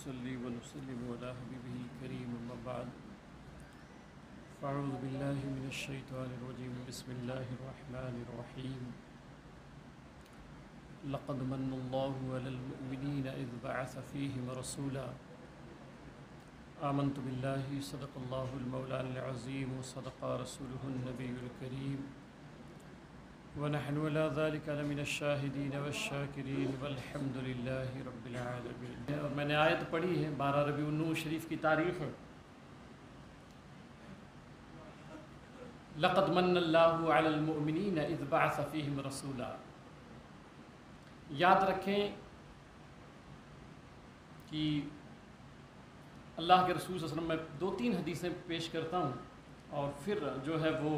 ونصلي ونسلم على حبيبه الكريم أما بعد فأعوذ بالله من الشيطان الرجيم بسم الله الرحمن الرحيم لقد من الله على المؤمنين إذ بعث فيهم رسولا آمنت بالله صدق الله المولى العظيم وصدق رسوله النبي الكريم ونحن على ذلك لمن الشاهدين والشاكرين والحمد لله رب العالمين. اور میں نے آیت پڑھی ہے 12 ربیع النور شریف کی تاریخ ہے. لقد من اللہ علی المؤمنین اذ بعث فیہم رسولا. یاد رکھیں کہ اللہ کے رسول صلی اللہ علیہ وسلم میں 2-3 حدیثیں پیش کرتا ہوں اور پھر جو ہے وہ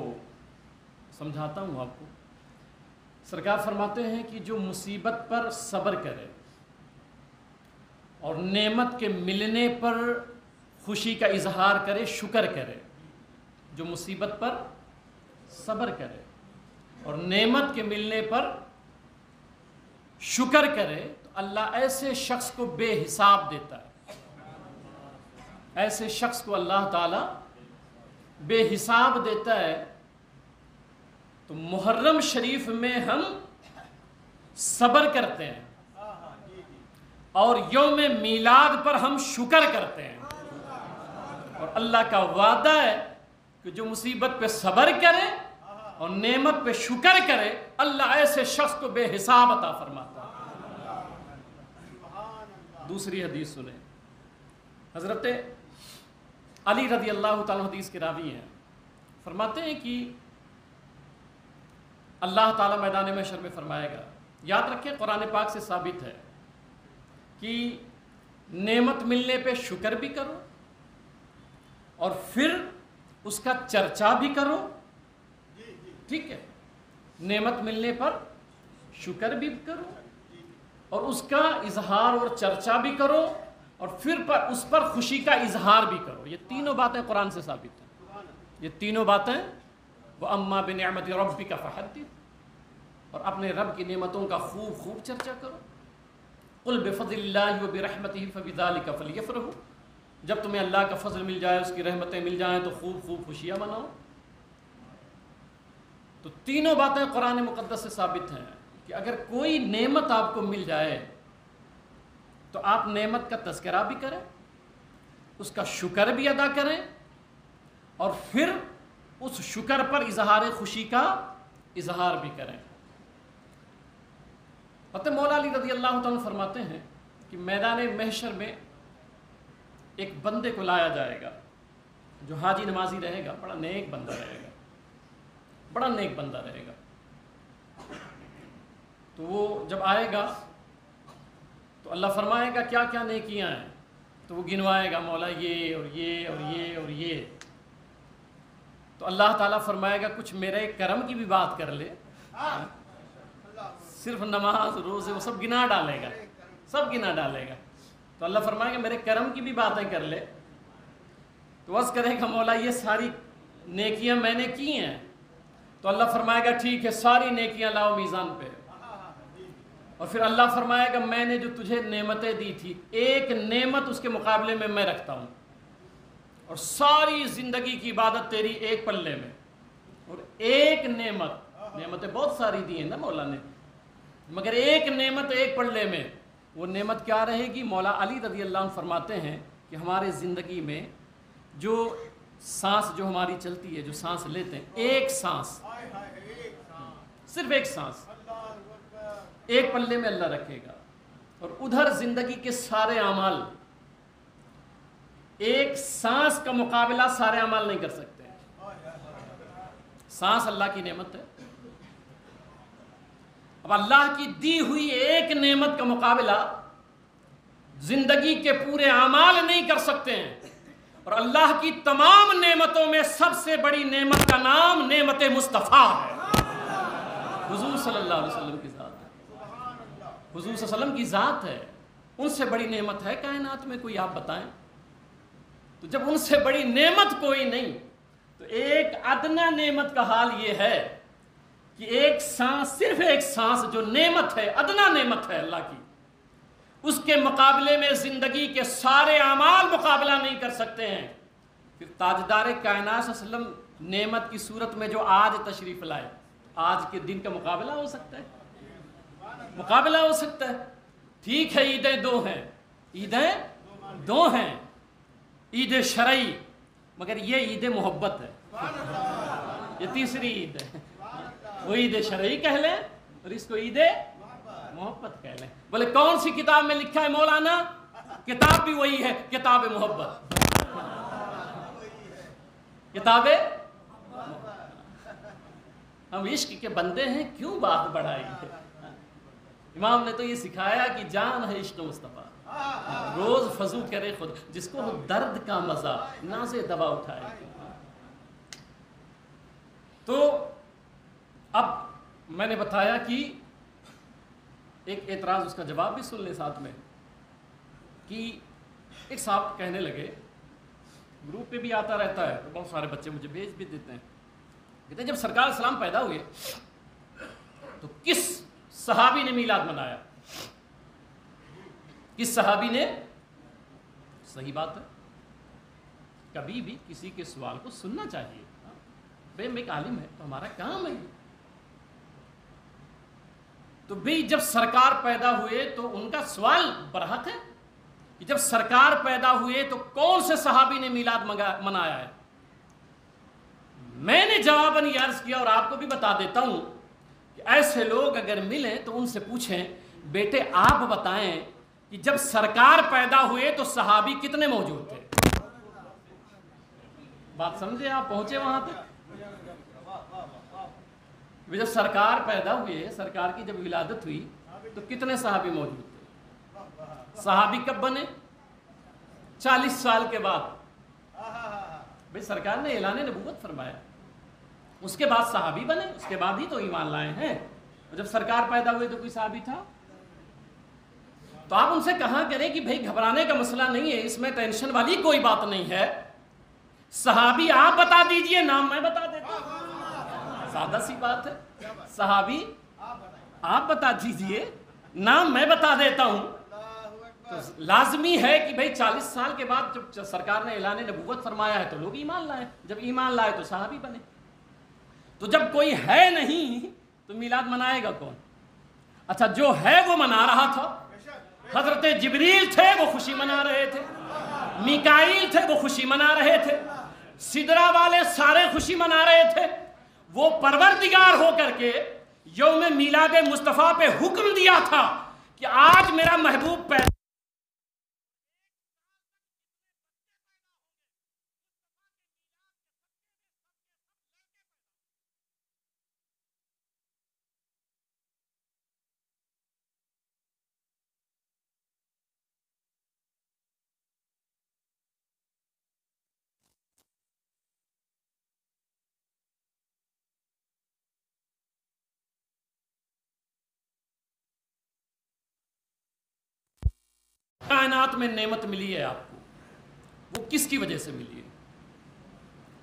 سمجھاتا ہوں آپ کو. سرکار فرماتے ہیں کہ جو مصیبت پر صبر کرے اور نعمت کے ملنے پر خوشی کا اظہار کرے، شکر کرے، جو مصیبت پر صبر کرے اور نعمت کے ملنے پر شکر کرے تو اللہ ایسے شخص کو بے حساب دیتا ہے. ایسے شخص کو اللہ تعالیٰ بے حساب دیتا ہے. تو محرم شریف میں ہم صبر کرتے ہیں اور یوم میلاد پر ہم شکر کرتے ہیں، اور اللہ کا وعدہ ہے کہ جو مصیبت پہ صبر کرے اور نعمت پہ شکر کرے اللہ ایسے شخص کو بے حساب عطا فرماتا ہے. دوسری حدیث سنیں. حضرت علی رضی اللہ تعالیٰ حدیث کے راوی ہیں. فرماتے ہیں کہ اللہ تعالیٰ میدان محشر میں فرمائے گا. یاد رکھیں قرآن پاک سے ثابت ہے کہ نعمت ملنے پہ شکر بھی کرو اور پھر اس کا چرچا بھی کرو. ٹھیک ہے، نعمت ملنے پر شکر بھی کرو اور اس کا اظہار اور چرچا بھی کرو اور پھر اس پر خوشی کا اظہار بھی کرو. یہ تینوں باتیں قرآن سے ثابت ہیں. یہ تینوں باتیں وَأَمَّا بِنِعْمَةِ رَبِّكَ فَحَدِّثْ، اور اپنے رب کی نعمتوں کا خوب خوب چرچا کرو. قُلْ بِفَضْلِ اللَّهِ وَبِرَحْمَتِهِ فَبِذَلِكَ فَلْيَفْرَحُوا. جب تمہیں اللہ کا فضل مل جائے، اس کی رحمتیں مل جائیں تو خوب خوب خوشیاں مناؤ. تو تینوں باتیں قرآن مقدس سے ثابت ہیں کہ اگر کوئی نعمت آپ کو مل جائے تو آپ نعمت کا تذکرہ بھی کریں، اس کا شکر بھی ادا کریں اور پھر اس شکر پر اظہار خوشی کا اظہار بھی کریں. حضرت مولا علی رضی اللہ تعالیٰ فرماتے ہیں کہ میدان محشر میں ایک بندے کو لایا جائے گا جو حاجی نمازی رہے گا، بڑا نیک بندہ رہے گا، بڑا نیک بندہ رہے گا. تو وہ جب آئے گا تو اللہ فرمائے گا کیا کیا نیکیاں ہیں، تو وہ گنوائے گا مولا یہ اور یہ اور یہ اور یہ. تو اللہ تعالیٰ فرمائے گا کچھ میرے کرم کی بھی بات کر لے. صرف نماز روزے وہ سب گنا ڈالے گا، سب گنا ڈالے گا. تو اللہ فرمائے گا میرے کرم کی بھی باتیں کر لے. تو عرض کرے گا مولا یہ ساری نیکیاں میں نے کی ہیں. تو اللہ فرمائے گا ٹھیک ہے، ساری نیکیاں لاؤ میزان پہ. اور پھر اللہ فرمائے گا میں نے جو تجھے نعمتیں دی تھی ایک نعمت اس کے مقابلے میں میں رکھتا ہوں، اور ساری زندگی کی عبادت تیری ایک پلے میں. اور ایک نعمتیں بہت ساری دی ہیں نا مولا نے، مگر ایک نعمت ایک پلے میں. وہ نعمت کیا رہے گی؟ مولا علی رضی اللہ عنہ فرماتے ہیں کہ ہمارے زندگی میں جو سانس جو ہماری چلتی ہے، جو سانس لیتے ہیں، ایک سانس، صرف ایک سانس ایک پلے میں اللہ رکھے گا. اور ادھر زندگی کے سارے اعمال، ایک سانس کا مقابلہ سارے اعمال نہیں کر سکتے. سانس اللہ کی نعمت ہے. اب اللہ کی دی ہوئی ایک نعمت کا مقابلہ زندگی کے پورے اعمال نہیں کر سکتے ہیں. اور اللہ کی تمام نعمتوں میں سب سے بڑی نعمت کا نام نعمت مصطفیٰ ہے. حضور صلی اللہ علیہ وسلم کی ذات ہے. حضور صلی اللہ علیہ وسلم کی ذات ہے. ان سے بڑی نعمت ہے کائنات میں کوئی؟ آپ بتائیں. تو جب ان سے بڑی نعمت کوئی نہیں تو ایک ادنا نعمت کا حال یہ ہے کہ ایک سانس، صرف ایک سانس جو نعمت ہے، ادنا نعمت ہے اللہ کی، اس کے مقابلے میں زندگی کے سارے اعمال مقابلہ نہیں کر سکتے ہیں، پھر تاجدار کائنات صلی اللہ علیہ وسلم نعمت کی صورت میں جو آج تشریف لائے، آج کے دن کا مقابلہ ہو سکتا ہے؟ مقابلہ ہو سکتا ہے؟ ٹھیک ہے عیدیں دو ہیں، عیدیں دو ہیں، عید شرعی، مگر یہ عید محبت ہے، یہ تیسری عید ہے، وہ عید شرعی کہہ لیں اور اس کو عید محبت کہہ لیں۔ بولے کون سی کتاب میں لکھا ہے مولانا؟ کتاب بھی وہی ہے، کتاب محبت، کتاب ہم عشق کے بندے ہیں، کیوں بات بڑھائی ہے؟ امام نے تو یہ سکھایا کہ جان ہے عشق مصطفیٰ، روز فضو کرے خود، جس کو ہو درد کا مزہ ناز دوا اٹھائے۔ تو اب میں نے بتایا کہ ایک اعتراض، اس کا جواب بھی سن لیں ساتھ میں، کہ ایک صاحب کہنے لگے، گروپ پہ بھی آتا رہتا ہے، تو بہت سارے بچے مجھے بھیج بھی دیتے ہیں، کہتے ہیں جب سرکار اسلام پیدا ہوئے تو کس صحابی نے میلاد منایا؟ کس صحابی نے؟ صحیح بات ہے، کبھی بھی کسی کے سوال کو سننا چاہیے، بھئی ہم ایک عالم ہے تو ہمارا کام ہے۔ تو بھئی جب سرکار پیدا ہوئے تو ان کا سوال برحق ہے کہ جب سرکار پیدا ہوئے تو کون سے صحابی نے میلاد منایا ہے؟ میں نے جواباً یہ عرض کیا اور آپ کو بھی بتا دیتا ہوں کہ ایسے لوگ اگر ملیں تو ان سے پوچھیں، بیٹے آپ بتائیں کہ جب سرکار پیدا ہوئے تو صحابی کتنے موجود تھے؟ بات سمجھے آپ؟ پہنچے وہاں تک؟ جب سرکار پیدا ہوئے، سرکار کی جب ولادت ہوئی تو کتنے صحابی موجود تھے؟ صحابی کب بنے؟ 40 سال کے بعد بھئی سرکار نے اعلان نبوت فرمایا، اس کے بعد صحابی بنے، اس کے بعد ہی تو ایمان لائے ہیں۔ جب سرکار پیدا ہوئے تو کوئی صحابی تھا؟ تو آپ ان سے کہاں کریں کہ بھئی گھبرانے کا مسئلہ نہیں ہے، اس میں ٹینشن والی کوئی بات نہیں ہے، صحابی آپ بتا دیجئے، نام میں بتا دیتا ہوں، سادہ سی بات ہے، صحابی آپ بتا دیجئے، نام میں بتا دیتا ہوں۔ تو لازمی ہے کہ بھئی 40 سال کے بعد جب سرکار نے اعلان نبوت فرمایا ہے تو لوگ ایمان لائے، جب ایمان لائے تو صحابی بنے۔ تو جب کوئی ہے نہیں تو میلاد منائے گا کون؟ اچھا جو ہے وہ منا رہا تھا، حضرت جبریل تھے وہ خوشی منا رہے تھے، میکائیل تھے وہ خوشی منا رہے تھے، سدرہ والے سارے خوشی منا رہے تھے، وہ پروردگار ہو کر کے یوم میلاد مصطفیٰ پہ حکم دیا تھا کہ آج میرا محبوب پیدا کائنات میں نعمت ملی ہے آپ کو، وہ کس کی وجہ سے ملی ہے؟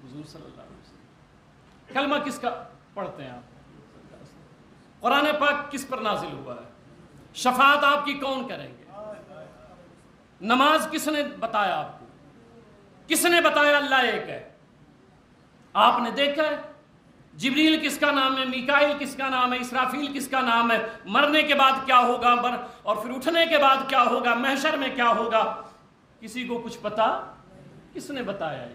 حضور صلی اللہ علیہ وسلم۔ کلمہ کس کا پڑھتے ہیں آپ؟ قرآن پاک کس پر نازل ہوا ہے؟ شفاعت آپ کی کون کریں گے؟ نماز کس نے بتایا آپ کو؟ کس نے بتایا اللہ ایک ہے؟ آپ نے دیکھا ہے؟ جبریل کس کا نام ہے؟ میکائیل کس کا نام ہے؟ اسرافیل کس کا نام ہے؟ مرنے کے بعد کیا ہوگا، اور پھر اٹھنے کے بعد کیا ہوگا، محشر میں کیا ہوگا، کسی کو کچھ پتا؟ کس نے بتایا یہ؟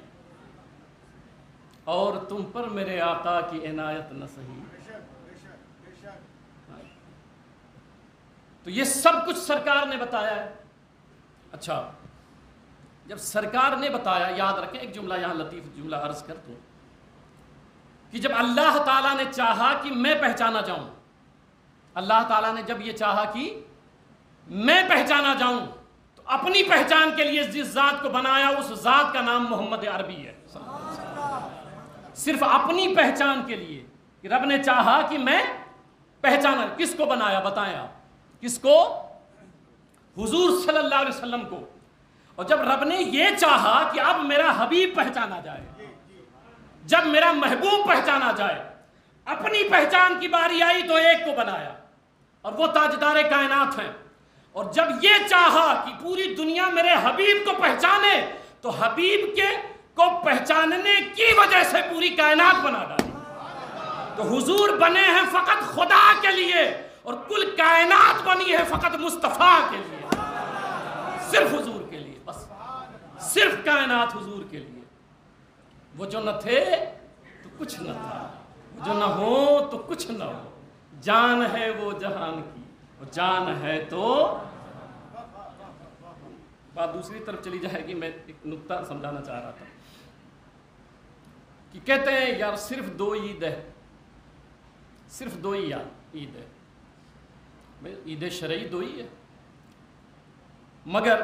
اور تم پر میرے آقا کی عنایت نہ سہی، تو یہ سب کچھ سرکار نے بتایا ہے۔ اچھا جب سرکار نے بتایا، یاد رکھیں ایک جملہ یہاں لطیف جملہ عرض کر دوں کہ جب اللہ تعالیٰ نے چاہا کہ میں پہچانا جاؤں، اللہ تعالیٰ نے جب یہ چاہا کہ میں پہچانا جاؤں تو اپنی پہچان کے لیے جس ذات کو بنایا اس ذات کا نام محمد عربی ہے، صرف اپنی پہچان کے لیے کہ رب نے چاہا کہ میں پہچانا۔ کس کو بنایا بتائیں آپ؟ کس کو؟ حضور صلی اللہ علیہ وسلم کو۔ اور جب رب نے یہ چاہا کہ اب میرا حبیب پہچانا جائے، جب میرا محبوب پہچانا جائے، اپنی پہچان کی باری آئی تو ایک کو بنایا، اور وہ تاجدار کائنات ہیں، اور جب یہ چاہا کہ پوری دنیا میرے حبیب کو پہچانے تو حبیب کو پہچاننے کی وجہ سے پوری کائنات بنا ڈالی. تو حضور بنے ہیں فقط خدا کے لیے اور کل کائنات بنی ہے فقط مصطفیٰ کے لیے، صرف حضور کے لیے، بس صرف کائنات حضور کے لیے. وہ جو نہ تھے تو کچھ نہ تھا، وہ جو نہ ہو تو کچھ نہ ہو. جان ہے وہ جہان کی، وہ جان ہے تو. بات دوسری طرف چلی جائے گی. میں ایک نکتہ سمجھانا چاہ رہا تھا کہ کہتے ہیں یار صرف 2 عید ہے، صرف 2 ہی عید ہے. عید شرعی 2 ہی ہے، مگر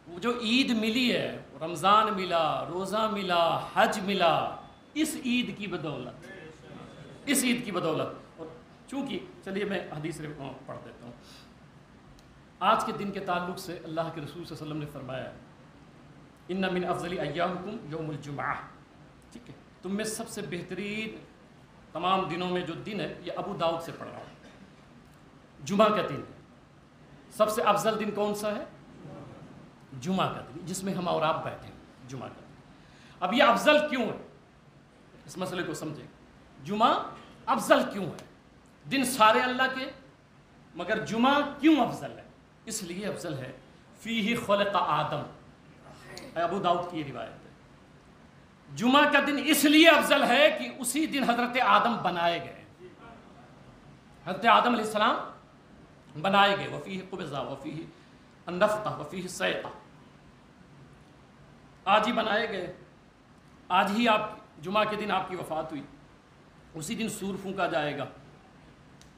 وہ جو عید ملی ہے، رمضان ملا، روزہ ملا، حج ملا، اس عید کی بدولت، اس عید کی بدولت. اور چونکہ چلیے میں حدیث پڑھ دیتا ہوں. آج کے دن کے تعلق سے اللہ کے رسول صلی اللہ علیہ وسلم نے فرمایا ان من افضل ایامکم یوم الجمعہ. ٹھیک ہے، تم میں سب سے بہترین تمام دنوں میں جو دن ہے، یہ ابو داؤد سے پڑھ رہا ہوں، جمعہ کا دن. سب سے افضل دن کون سا ہے؟ جمعہ کا دن، جس میں ہم اور آپ بیٹھے ہیں، جمعہ کا دن. اب یہ افضل کیوں ہے، اس مسئلے کو سمجھیں. جمعہ افضل کیوں ہے؟ دن سارے اللہ کے، مگر جمعہ کیوں افضل ہے؟ اس لیے افضل ہے فیہ خلق آدم، ابو داؤد کی روایت ہے. جمعہ کا دن اس لیے افضل ہے کہ اسی دن حضرت آدم بنائے گئے، حضرت آدم علیہ السلام بنائے گئے. وفیہ قبضہ وفیہ النفخہ وفیہ الصیقہ. آج ہی بنائے گئے، آج ہی آپ جمعہ کے دن آپ کی وفات ہوئی، اسی دن سور پھونکا جائے گا.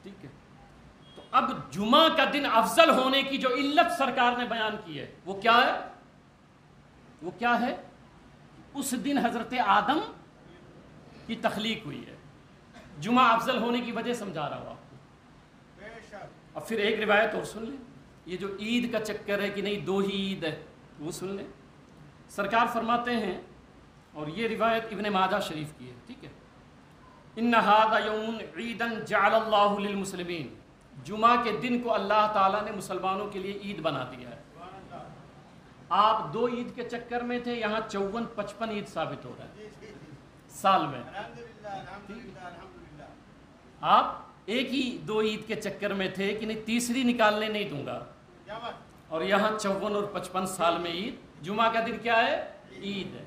ٹھیک ہے، تو اب جمعہ کا دن افضل ہونے کی جو علت سرکار نے بیان کی ہے وہ کیا ہے؟ وہ کیا ہے؟ اس دن حضرت آدم کی تخلیق ہوئی ہے. جمعہ افضل ہونے کی وجہ سمجھا رہا ہوں آپ کو. اب پھر ایک روایت اور سن لیں. یہ جو عید کا چکر ہے کہ نہیں 2 ہی عید ہے، وہ سن لیں. سرکار فرماتے ہیں، اور یہ روایت ابن ماجہ شریف کی ہے. ٹھیک ہے، ان ھذا یوم عیدا جعل اللہ للمسلمین. جمعہ کے دن کو اللہ تعالیٰ نے مسلمانوں کے لیے عید بنا دیا ہے. آپ 2 عید کے چکر میں تھے، یہاں 54-55 عید ثابت ہو رہا ہے سال میں. آپ ایک ہی 2 عید کے چکر میں تھے کہ نہیں تیسری نکالنے نہیں دوں گا، اور یہاں 54 اور 55 سال میں عید. جمعہ کا دن کیا ہے؟ عید ہے.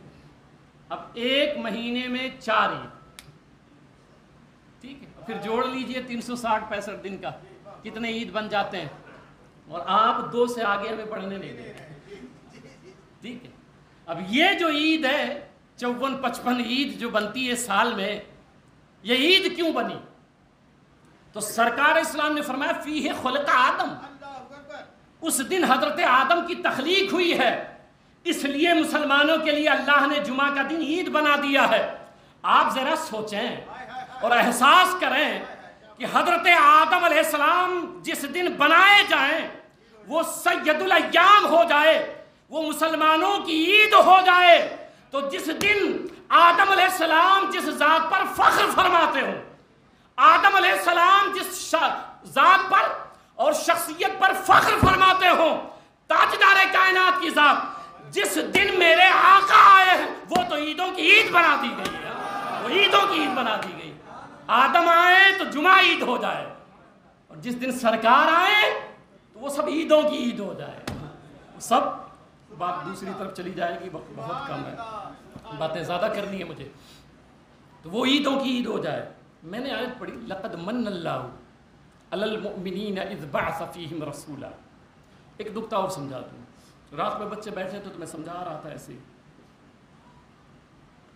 اب ایک مہینے میں 4 عید. ٹھیک ہے، پھر جوڑ لیجئے 360-65 دن کا کتنے عید بن جاتے ہیں، اور آپ 2 سے آگے ہمیں پڑھنے نہیں دیں گے. ٹھیک ہے، اب یہ جو عید ہے 54-55 عید جو بنتی ہے سال میں، یہ عید کیوں بنی؟ تو سرکار اسلام نے فرمایا فیہ خلق آدم. اس دن حضرت آدم کی تخلیق ہوئی ہے، اس لیے مسلمانوں کے لیے اللہ نے جمعہ کا دن عید بنا دیا ہے. آپ ذرا سوچیں اور احساس کریں کہ حضرت آدم علیہ السلام جس دن بنائے جائیں وہ سید الایام ہو جائے، وہ مسلمانوں کی عید ہو جائے، تو جس دن آدم علیہ السلام جس ذات پر فخر فرماتے ہوں، آدم علیہ السلام جس ذات پر اور شخصیت پر فخر فرماتے ہوں، تاجدار کائنات کی ذات، جس دن میرے آقا آئے ہیں وہ تو عیدوں کی عید بنا دی گئی ہے، وہ عیدوں کی عید بنا دی گئی. آدم آئے تو جمعہ عید ہو جائے، اور جس دن سرکار آئے تو وہ سب عیدوں کی عید ہو جائے. سب بات دوسری طرف چلی جائے گی، وقت بہت کم ہے، باتیں زیادہ کرنی ہے مجھے، تو وہ عیدوں کی عید ہو جائے. میں نے آیت پڑھی لقد من اللہ علی المؤمنین اذ بعث فیہم رسولا. ایک نکتہ اور سمجھا دوں. رات میں بچے بیٹھے تھے تو میں سمجھا رہا تھا ایسے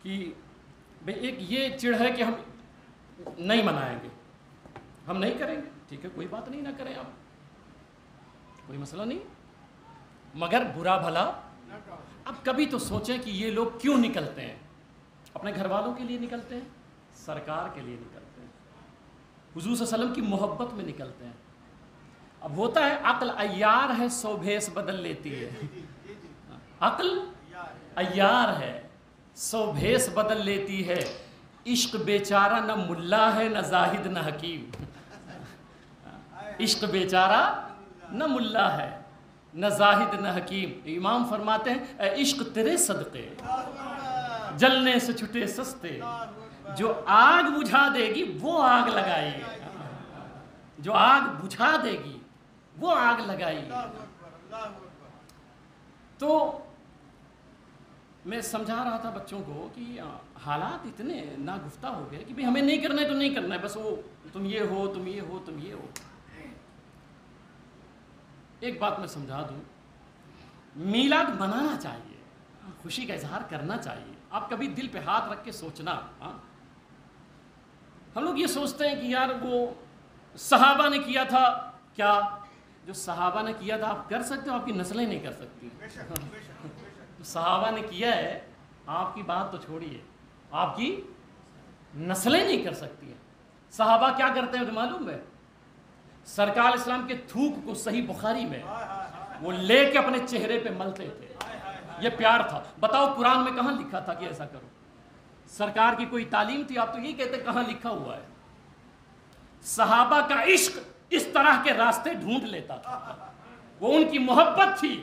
کہ بھئی ایک یہ چڑ ہے کہ ہم نہیں منائیں گے، ہم نہیں کریں گے. ٹھیک ہے، کوئی بات نہیں، نہ کریں آپ، کوئی مسئلہ نہیں، مگر برا بھلا اب کبھی تو سوچیں کہ یہ لوگ کیوں نکلتے ہیں. اپنے گھر والوں کے لیے نکلتے ہیں، سرکار کے لیے نکلتے ہیں، حضور صلی اللہ علیہ وسلم کی محبت میں نکلتے ہیں. اب ہوتا ہے عقل عیار ہے 100 بھیس بدل لیتی ہے. عقل عیار ہے 100 بھیس بدل لیتی ہے. عشق بیچارہ نہ ملا ہے نہ زاہد نہ حکیم. عشق بیچارہ نہ ملا ہے نہ زاہد نہ حکیم. امام فرماتے ہیں اے عشق تیرے صدقے جلنے سے چھٹے سستے, جو آگ بجھا دے گی وہ آگ لگائیے, جو آگ بجھا دے گی وہ آگ لگائیے. تو میں سمجھا رہا تھا بچوں کو کہ حالات اتنے ناگفتہ ہو گئے کہ بھی ہمیں نہیں کرنا ہے تو نہیں کرنا ہے, بس وہ تم یہ ہو تم یہ ہو تم یہ ہو. ایک بات میں سمجھا دوں, میلاد منانا چاہیے, خوشی کا اظہار کرنا چاہیے. آپ کبھی دل پہ ہاتھ رکھ کے سوچنا. ہم لوگ یہ سوچتے ہیں کہ یار وہ صحابہ نے کیا تھا, کیا جو صحابہ نے کیا تھا آپ کر سکتے ہو, آپ کی نسلیں نہیں کر سکتی. صحابہ نے کیا ہے, آپ کی بات تو چھوڑیے, آپ کی نسلیں نہیں کر سکتی ہیں. صحابہ کیا کرتے ہیں معلوم ہے؟ سرکار اسلام کے تھوک کو صحیح بخاری میں وہ لے کے اپنے چہرے پہ ملتے تھے. یہ پیار تھا. بتاؤ قرآن میں کہاں لکھا تھا کہ ایسا کرو؟ سرکار کی کوئی تعلیم تھی؟ آپ تو یہ کہتے کہاں لکھا ہوا ہے؟ صحابہ کا عشق اس طرح کے راستے ڈھونڈ لیتا تھا. وہ ان کی محبت تھی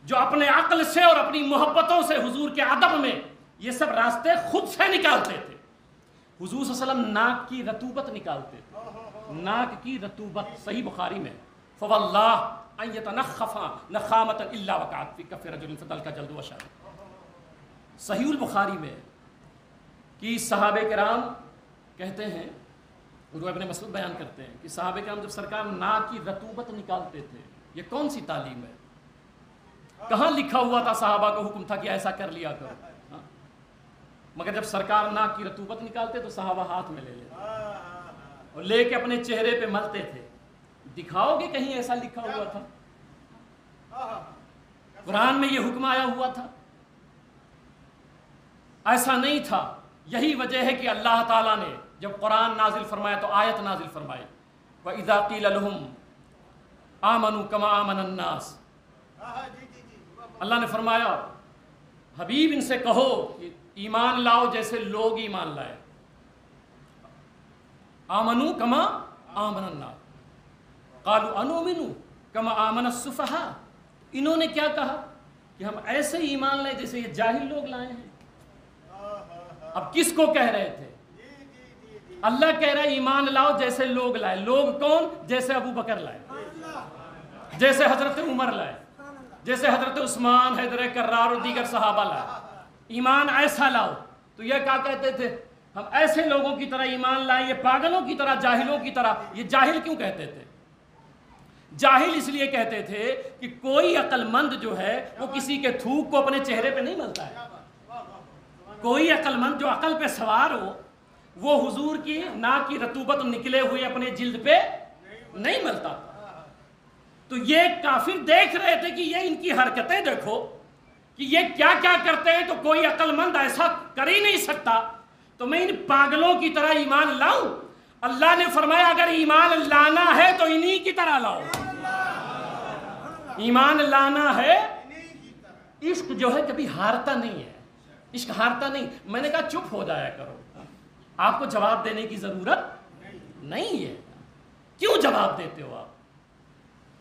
جو اپنے عقل سے اور اپنی محبتوں سے حضور کے ادب میں یہ سب راستے خود سے نکالتے تھے. حضور صلی اللہ علیہ وسلم ناک کی رطوبت نکالتے تھے, ناک کی رطوبت. صحیح بخاری میں فواللہ ان یتنخفا نخامۃ الا وقعت فی کف رجل فدلک جلد وشر. صحیح البخاری میں کہ صحابہ کرام کہتے ہیں, عروہ ابن مسعود بیان کرتے ہیں کہ صحابہ کرام جب سرکار ناک کی رطوبت نکالتے تھے, یہ کون سی تعلیم ہے؟ کہاں لکھا ہوا تھا صحابہ کا حکم تھا کہ ایسا کر لیا کرو؟ مگر جب سرکار ناک کی رطوبت نکالتے تو صحابہ ہاتھ میں لے لیتے اور لے کے اپنے چہرے پہ ملتے تھے. دکھاؤ گے کہیں ایسا لکھا ہوا تھا؟ قرآن میں یہ حکم آیا ہوا تھا؟ ایسا نہیں تھا. یہی وجہ ہے کہ اللہ تعالیٰ نے جب قرآن نازل فرمایا تو آیت نازل فرمائی وَإِذَا قِيلَ لَهُمْ آمَنُوا كَمَا آمَنَ النَّاسِ. اللہ نے فرمایا حبیب ان سے کہو کہ ایمان لاؤ جیسے لوگ ایمان لائے. آمنوا کما آمن الناس قالوا انؤمن کما آمن السفہاء. انہوں نے کیا کہا کہ ہم ایسے ایمان لائے جیسے یہ جاہل لوگ لائے ہیں. اب کس کو کہہ رہے تھے؟ اللہ کہہ رہا ہے ایمان لاؤ جیسے لوگ لائے. لوگ کون؟ جیسے ابو بکر لائے, جیسے حضرت عمر لائے, جیسے حضرت عثمان, حیدر کرار اور دیگر صحابہ لائے. ایمان ایسا لاؤ. تو یہ کیا کہتے تھے؟ ہم ایسے لوگوں کی طرح ایمان لائے, یہ پاگلوں کی طرح, جاہلوں کی طرح. یہ جاہل کیوں کہتے تھے؟ جاہل اس لیے کہتے تھے کہ کوئی عقل مند جو ہے وہ کسی کے تھوک کو اپنے چہرے پہ نہیں ملتا ہے. کوئی عقل مند جو عقل پہ سوار ہو وہ حضور کی ناک کی رطوبت نکلے ہوئے اپنے جلد پہ نہیں ملتا. تو یہ کافر دیکھ رہے تھے کہ یہ ان کی حرکتیں دیکھو کہ یہ کیا کیا کرتے ہیں, تو کوئی عقل مند ایسا کر ہی نہیں سکتا, تو میں ان پاگلوں کی طرح ایمان لاؤں. اللہ نے فرمایا اگر ایمان لانا ہے تو انہی کی طرح لاؤ. ایمان لانا ہے. عشق جو ہے کبھی ہارتا نہیں ہے, عشق ہارتا نہیں. میں نے کہا چپ ہو جایا کرو, آپ کو جواب دینے کی ضرورت نہیں ہے. کیوں جواب دیتے ہو آپ؟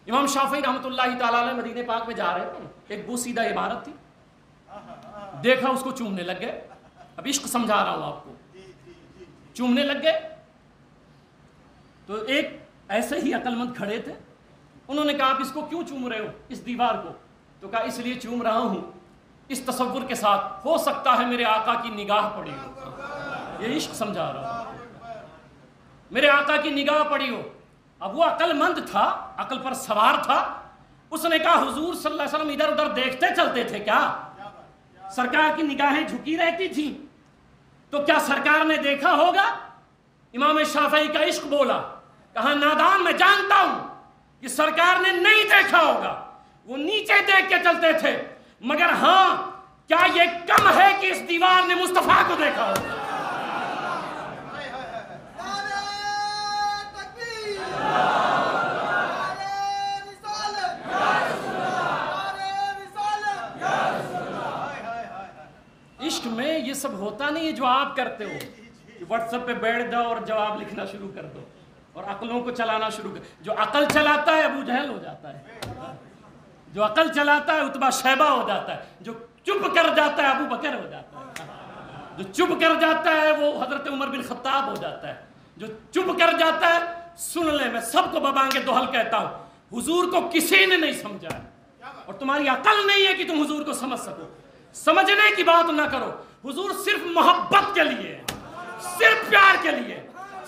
امام شافعی رحمۃ اللہ تعالیٰ علیہ مدینے پاک میں جا رہے تھے, ایک بوسیدہ عمارت تھی, دیکھا اس کو چومنے لگ گئے. اب عشق سمجھا رہا ہوں آپ کو. چومنے لگ گئے تو ایک ایسے ہی عقل مند کھڑے تھے, انہوں نے کہا آپ اس کو کیوں چوم رہے ہو, اس دیوار کو؟ تو کہا اس لیے چوم رہا ہوں اس تصور کے ساتھ ہو سکتا ہے میرے آقا کی نگاہ پڑی ہو. یہ عشق سمجھا رہا ہوں, میرے آقا کی نگاہ پڑی ہو. اب وہ عقل مند تھا, عقل پر سوار تھا. اس نے کہا حضور صلی اللہ علیہ وسلم ادھر ادھر دیکھتے چلتے تھے کیا؟ سرکار کی نگاہیں جھکی رہتی تھی, تو کیا سرکار نے دیکھا ہوگا؟ امام شافعی کا عشق بولا, کہا نادان میں جانتا ہوں کہ سرکار نے نہیں دیکھا ہوگا, وہ نیچے دیکھ کے چلتے تھے, مگر ہاں کیا یہ کم ہے کہ اس دیوار نے مصطفیٰ کو دیکھا ہوگا؟ عشق میں یہ سب ہوتا نہیں ہے جو آپ کرتے ہو کہ واٹس ایپ پہ بیٹھ جاؤ اور جواب لکھنا شروع کر دو. اور عقلوں کو چلانا شروع کر. جو عقل چلاتا ہے ابو جہل ہو جاتا ہے, جو عقل چلاتا ہے اتبا شیبہ ہو جاتا ہے, جو چپ کر جاتا ہے ابو بکر ہو جاتا ہے, جو چپ کر جاتا ہے وہ حضرت عمر بن خطاب ہو جاتا ہے, جو چپ کر جاتا ہے. سن لے, میں سب کو ببانگ دوحل کہتا ہوں, حضور کو کسی نے نہیں سمجھا ہے اور تمہاری عقل نہیں ہے کہ تم حضور کو سمجھ سکو. سمجھنے کی بات نہ کرو, حضور صرف محبت کے لیے ہے, صرف پیار کے لیے,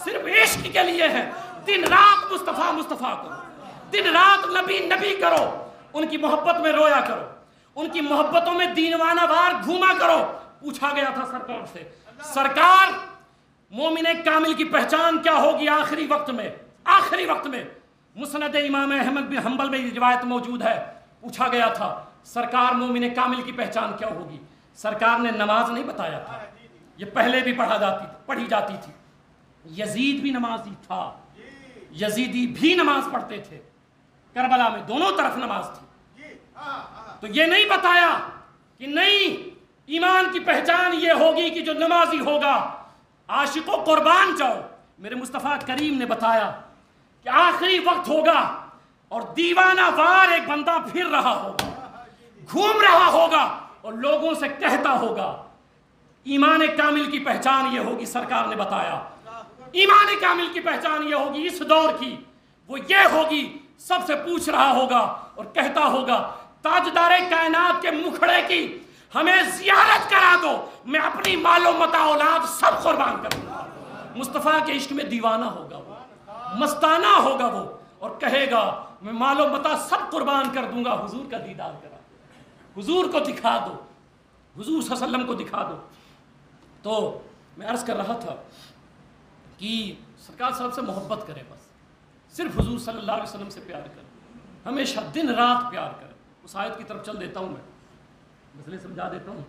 صرف عشق کے لیے ہے. دن رات مصطفیٰ مصطفیٰ کرو, دن رات نبی نبی کرو, ان کی محبت میں رویا کرو, ان کی محبتوں میں دینوانہ وار گھوما کرو. پوچھا گیا تھا سرکار سے, سرکار مومن کامل کی پہچان کیا ہوگی آخری وقت میں؟ آخری وقت میں مسند امام احمد بن حنبل میں یہ روایت موجود ہے. پوچھا گیا تھا سرکار مومن کامل کی پہچان کیا ہوگی؟ سرکار نے نماز نہیں بتایا تھا, یہ پہلے بھی پڑھی جاتی تھی. یزید بھی نمازی تھا, یزیدی بھی نماز پڑھتے تھے, کربلا میں دونوں طرف نماز تھی. تو یہ نہیں بتایا کہ نہیں ایمان کی پہچان یہ ہوگی کہ جو نمازی ہوگا. عاشقوں قربان جاؤ, میرے مصطفیٰ کریم نے بتایا کہ آخری وقت ہوگا اور دیوانہ وار ایک بندہ پھر رہا ہوگا, گھوم رہا ہوگا اور لوگوں سے کہتا ہوگا ایمان کامل کی پہچان یہ ہوگی. سرکار نے بتایا ایمان کامل کی پہچان یہ ہوگی اس دور کی, وہ یہ ہوگی سب سے پوچھ رہا ہوگا اور کہتا ہوگا تاجدار کائنات کے مکھڑے کی ہمیں زیارت کرا دو, میں اپنی مال و متاع اولاد سب قربان کروں گا. مصطفیٰ کے عشق میں دیوانہ ہوگا وہ, مستانہ ہوگا وہ, اور کہے گا میں مال و متاع سب قربان کر دوں گا. حضور کا دیدار کرا, حضور کو دکھا دو, حضور صلی اللہ علیہ وسلم کو دکھا دو. تو میں عرض کر رہا تھا کہ سرکار صاحب سے محبت کرے, بس صرف حضور صلی اللہ علیہ وسلم سے پیار کرے, ہمیشہ دن رات پیار کرے. اس آیت کی طرف چل دیتا ہوں, میں مسئلے سمجھا دیتا ہوں.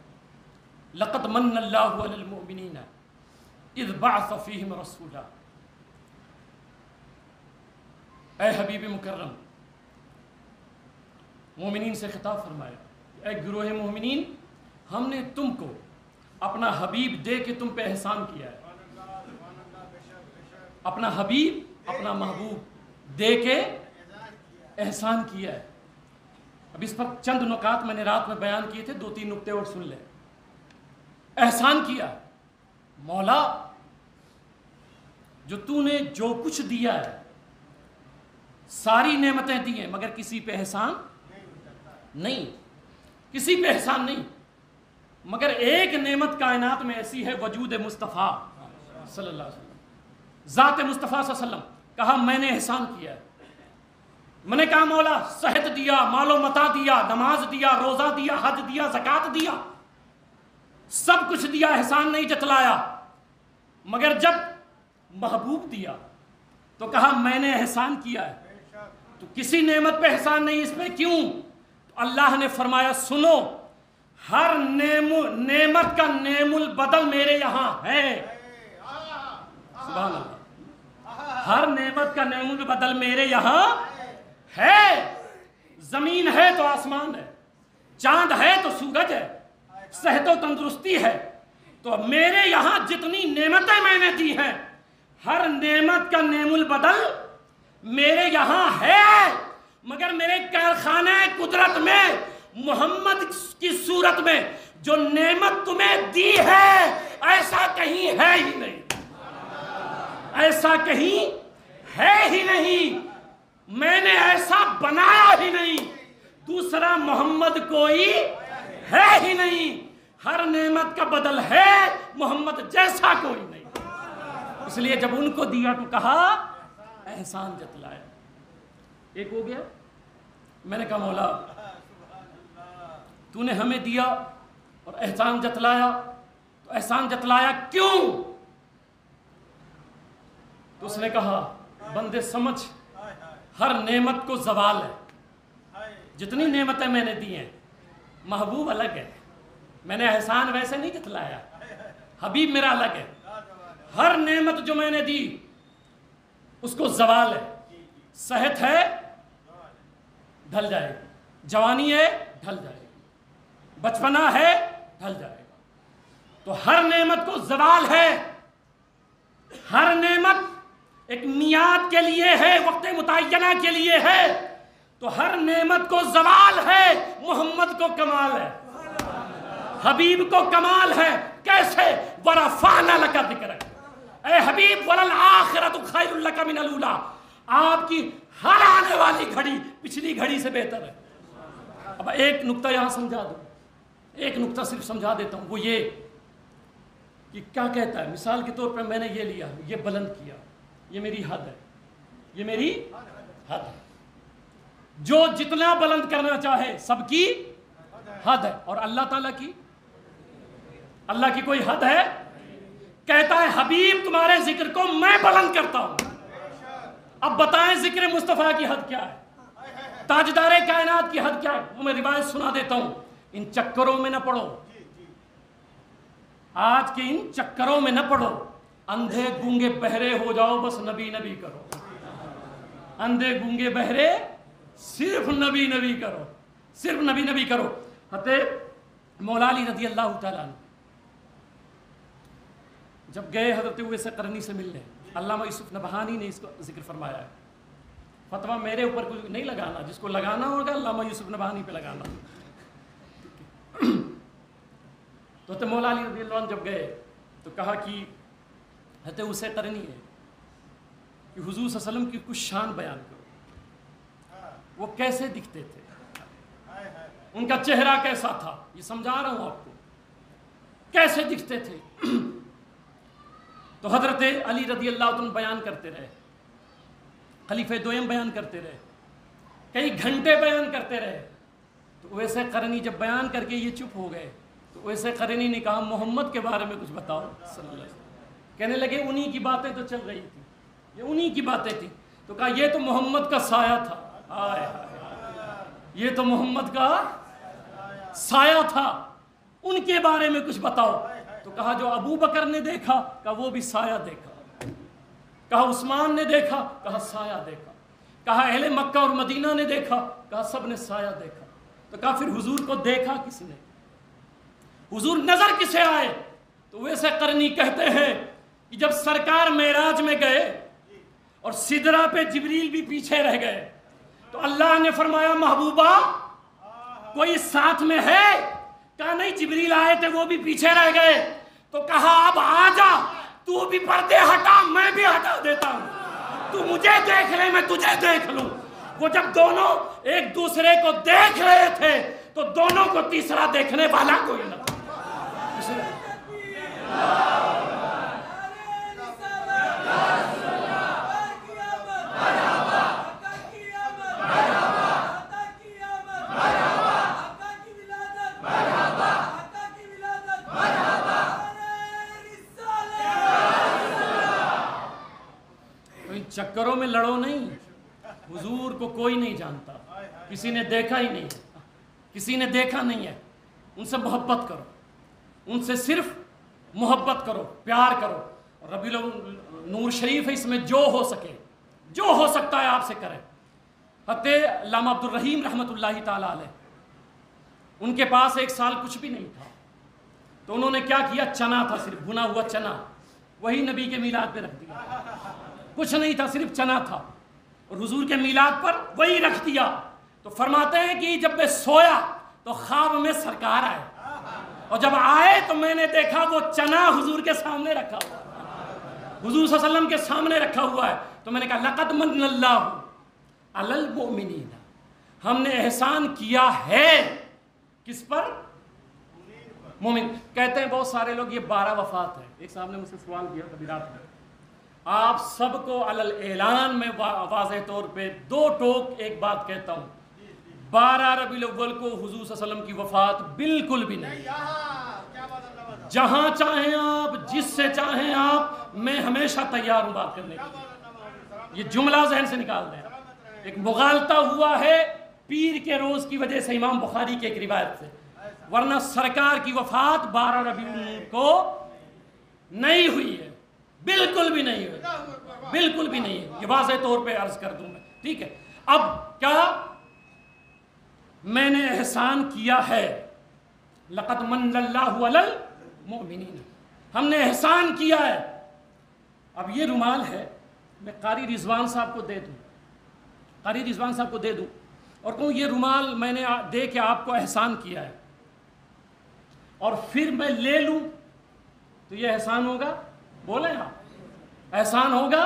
لقد من اللہ علی المؤمنین اذ بعث فیہم رسولا. اے حبیب مکرم, مومنین سے خطاب فرمایا, اے گروہ مومنین, ہم نے تم کو اپنا حبیب دے کے تم پہ احسان کیا ہے. اپنا حبیب, اپنا محبوب دے کے احسان کیا ہے. اب اس پر چند نکات میں نے رات میں بیان کیے تھے, 2-3 نکتے اور سن لیں. احسان کیا مولا, جو تو نے جو کچھ دیا ہے ساری نعمتیں دی ہیں, مگر کسی پہ احسان نہیں, کسی پہ احسان نہیں. مگر ایک نعمت کائنات میں ایسی ہے, وجود مصطفیٰ صلی اللہ علیہ وسلم, ذات مصطفیٰ صلی اللہ علیہ وسلم. کہا میں نے احسان کیا ہے. میں نے کہا مولا صحت دیا, مال و متاع دیا, نماز دیا, روزہ دیا, حج دیا, زکوٰۃ دیا, سب کچھ دیا, احسان نہیں جتلایا. مگر جب محبوب دیا تو کہا میں نے احسان کیا ہے. تو کسی نعمت پہ احسان نہیں, اس پہ کیوں؟ تو اللہ نے فرمایا سنو, ہر نعمت کا نعم البدل میرے یہاں ہے. سبحان اللہ, ہر نعمت کا نعم البدل میرے یہاں ہے. زمین ہے تو آسمان ہے, چاند ہے تو سورج ہے, صحت و تندرستی ہے. تو میرے یہاں جتنی نعمتیں میں نے دی ہیں, ہر نعمت کا نعم البدل میرے یہاں ہے. مگر میرے کارخانہ قدرت میں محمد کی صورت میں جو نعمت تمہیں دی ہے ایسا کہیں ہے ہی نہیں, ایسا کہیں ہے ہی نہیں. میں نے ایسا بنایا ہی نہیں, دوسرا محمد کوئی ہے ہی نہیں. ہر نعمت کا بدل ہے, محمد جیسا کوئی نہیں. اس لیے جب ان کو دیا تو کہا احسان جتلایا. ایک ہو گیا. میں نے کہا مولا تو نے ہمیں دیا اور احسان جتلایا, تو احسان جتلایا کیوں؟ تو اس نے کہا بندے سمجھ, ہر نعمت کو زوال ہے. جتنی نعمتیں میں نے دی ہیں, محبوب الگ ہے, میں نے احسان ویسے نہیں جتلایا, حبیب میرا الگ ہے. ہر نعمت جو میں نے دی اس کو زوال ہے. صحت ہے ڈھل جائے گی, جوانی ہے ڈھل جائے گی, بچپنا ہے ڈھل جائے گا. تو ہر نعمت کو زوال ہے, ہر نعمت ایک میعاد کے لیے ہے، وقت متعینہ کے لیے ہے، تو ہر نعمت کو زوال ہے، محمد کو کمال ہے، حبیب کو کمال ہے۔ کیسے؟ وَرَفَعْنَا لَكَ ذِكْرَكَ، اے حبیب وَلَلْآخِرَةُ خَيْرٌ لَكَ مِنَ الْأُولَىٰ، آپ کی ہر آنے والی گھڑی پچھلی گھڑی سے بہتر ہے۔ اب ایک نقطہ یہاں سمجھا دو، ایک نقطہ صرف سمجھا دیتا ہوں، وہ یہ کہ کیا کہتا ہے۔ مثال کے طور پر میں نے یہ لیا، یہ بلند کیا، یہ میری حد ہے، یہ میری حد ہے۔ جو جتنا بلند کرنا چاہے سب کی حد ہے، اور اللہ تعالیٰ کی، اللہ کی کوئی حد ہے؟ کہتا ہے حبیب تمہارے ذکر کو میں بلند کرتا ہوں۔ اب بتائیں ذکر مصطفیٰ کی حد کیا ہے، تاجدار کائنات کی حد کیا ہے؟ وہ میں روایت سنا دیتا ہوں، ان چکروں میں نہ پڑو، آج کے ان چکروں میں نہ پڑو، اندھے گونگے بہرے ہو جاؤ، بس نبی نبی کرو، اندھے گونگے بہرے صرف نبی نبی کرو، صرف نبی نبی کرو۔ حضرت مولا علی رضی اللہ تعالیٰ عنہ جب گئے حضرت اویس قرنی سے ملنے، علامہ یوسف نبہانی نے اس کو ذکر فرمایا ہے، فتویٰ میرے اوپر کوئی نہیں لگانا، جس کو لگانا ہوگا علامہ یوسف نبہانی پہ لگانا۔ تو حضرت مولا علی رضی اللہ عنہ جب گئے تو کہا کہ حضرت اویس قرنی ہے کہ حضور صلی اللہ علیہ وسلم کی کچھ شان بیان کرو، وہ کیسے دکھتے تھے، ان کا چہرہ کیسا تھا، یہ سمجھا رہا ہوں آپ کو، کیسے دکھتے تھے۔ تو حضرت علی رضی اللہ عنہ بیان کرتے رہے، خلیفہ دویم بیان کرتے رہے، کئی گھنٹے بیان کرتے رہے۔ تو اویس قرنی جب بیان کر کے یہ چپ ہو گئے تو اویس قرنی نے کہا محمد کے بارے میں کچھ بتاؤ صلی اللہ علیہ وسلم۔ کہنے لگے انہی کی باتیں تو چل رہی تھی، یہ انہی کی باتیں تھیں۔ تو کہا یہ تو محمد کا سایہ تھا، آئے یہ تو محمد کا سایہ تھا، ان کے بارے میں کچھ بتاؤ۔ تو کہا جو ابو بکر نے دیکھا، کہا وہ بھی سایہ دیکھا، کہا عثمان نے دیکھا، کہا سایہ دیکھا، کہا اہل مکہ اور مدینہ نے دیکھا، کہا سب نے سایہ دیکھا۔ تو کہا پھر حضور کو دیکھا کس نے، حضور نظر کسے آئے؟ تو ویسے قرنی کہتے ہیں کہ جب سرکار معراج میں گئے اور سدرہ پہ جبریل بھی پیچھے رہ گئے تو اللہ نے فرمایا محبوبہ کوئی ساتھ میں ہے؟ کہا نہیں، جبریل آئے تھے وہ بھی پیچھے رہ گئے۔ تو کہا اب آ جا، تو بھی پردے ہٹا، میں بھی ہٹا دیتا ہوں، تو مجھے دیکھ لے میں تجھے دیکھ لوں۔ وہ جب دونوں ایک دوسرے کو دیکھ رہے تھے تو دونوں کو تیسرا دیکھنے والا کوئی نہ تھا۔ چکروں میں لڑو نہیں، حضور کو کوئی نہیں جانتا، کسی نے دیکھا ہی نہیں ہے، کسی نے دیکھا نہیں ہے، ان سے محبت کرو، ان سے صرف محبت کرو، پیار کرو۔ ربیع نور شریف ہے، اس میں جو ہو سکے، جو ہو سکتا ہے آپ سے کریں۔ حضرت علامہ عبد الرحیم رحمۃ اللہ تعالیٰ علیہ، ان کے پاس ایک سال کچھ بھی نہیں تھا، تو انہوں نے کیا کیا، چنا تھا، صرف بھنا ہوا چنا، وہی نبی کے میلاد پہ رکھ دیا، کچھ نہیں تھا، صرف چنا تھا، اور حضور کے میلاد پر وہی رکھ دیا۔ تو فرماتے ہیں کہ جب میں سویا تو خواب میں سرکار آئے، اور جب آئے تو میں نے دیکھا وہ چنا حضور کے سامنے رکھا ہوا، حضور صلی اللہ علیہ وسلم کے سامنے رکھا ہوا ہے۔ تو میں نے کہا لقد من اللہ علی المؤمنین، ہم نے احسان کیا ہے کس پر؟ مومن۔ کہتے ہیں بہت سارے لوگ یہ 12 وفات ہے۔ ایک صاحب نے مجھ سے سوال کیا کبھی رات میں، آپ سب کو علی الاعلان میں واضح طور پہ 2 ٹوک ایک بات کہتا ہوں، 12 ربیع الاول کو حضور صلی اللہ علیہ وسلم کی وفات بالکل بھی نہیں۔ جہاں چاہیں آپ، جس سے چاہیں آپ، میں ہمیشہ تیار ہوں بات کرنے کے لیے۔ یہ جملہ ذہن سے نکال دیں، ایک مغالطہ ہوا ہے پیر کے روز کی وجہ سے امام بخاری کے ایک روایت سے، ورنہ سرکار کی وفات 12 ربیع الاول کو نہیں ہوئی ہے، بالکل بھی نہیں ہوئی، بالکل بھی نہیں ہے، یہ واضح طور پہ عرض کر دوں میں، ٹھیک ہے۔ اب کیا میں نے احسان کیا ہے، لقد من اللہ علی المؤمنین، ہم نے احسان کیا ہے۔ اب یہ رومال ہے، میں قاری رضوان صاحب کو دے دوں، قاری رضوان صاحب کو دے دوں اور کہوں یہ رومال میں نے دے کے آپ کو احسان کیا ہے، اور پھر میں لے لوں تو یہ احسان ہوگا؟ بولیں آپ، احسان ہوگا؟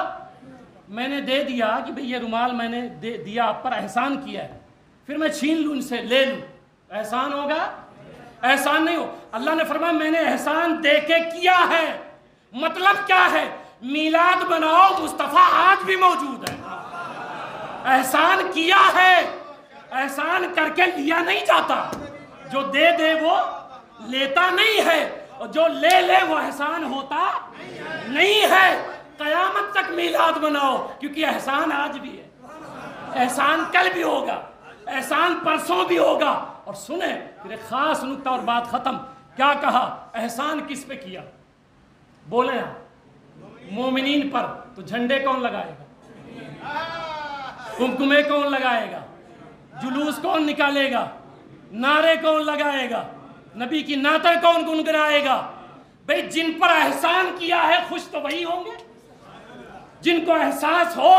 میں نے دے دیا کہ بھئی یہ رومال میں نے دیا آپ پر، احسان کیا ہے، پھر میں چھین لوں ان سے، لے لوں، احسان ہوگا؟ احسان نہیں ہو۔ اللہ نے فرمایا میں نے احسان دے کے کیا ہے۔ مطلب کیا ہے؟ میلاد مناؤ، مصطفیٰ آج بھی موجود ہے۔ احسان کیا ہے، احسان کر کے لیا نہیں جاتا، جو دے دے وہ لیتا نہیں ہے، اور جو لے لے وہ احسان ہوتا نہیں ہے۔ قیامت تک میلاد مناؤ، کیونکہ احسان آج بھی ہے، احسان کل بھی ہوگا، احسان پرسوں بھی ہوگا۔ اور سنیں پھر ایک خاص نکتہ اور بات ختم، کیا کہا؟ احسان کس پہ کیا؟ بولیں آپ، مومنین پر۔ تو جھنڈے کون لگائے گا؟ کمکمے کون لگائے گا؟ جلوس کون نکالے گا؟ نعرے کون لگائے گا؟ نبی کی نعتیں کون گنگنائے گا؟ بھئی جن پر احسان کیا ہے خوش تو وہی ہوں گے، جن کو احساس ہو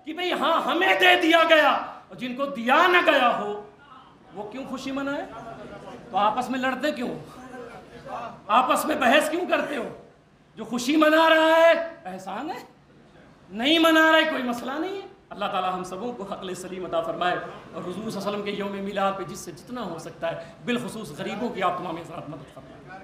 کہ بھئی ہاں ہمیں دے دیا گیا، اور جن کو دیا نہ گیا ہو وہ کیوں خوشی منائے؟ تو آپس میں لڑتے کیوں؟ آپس میں بحث کیوں کرتے ہو؟ جو خوشی منا رہا ہے احسان ہے، نہیں منا رہا ہے کوئی مسئلہ نہیں ہے۔ اللہ تعالی ہم سبوں کو عقل سلیم عطا فرمائے، اور حضور صلی اللہ علیہ وسلم کے یوم میلاد پہ جس سے جتنا ہو سکتا ہے، بالخصوص غریبوں کی آپ تمام حضرات مدد فرمائے۔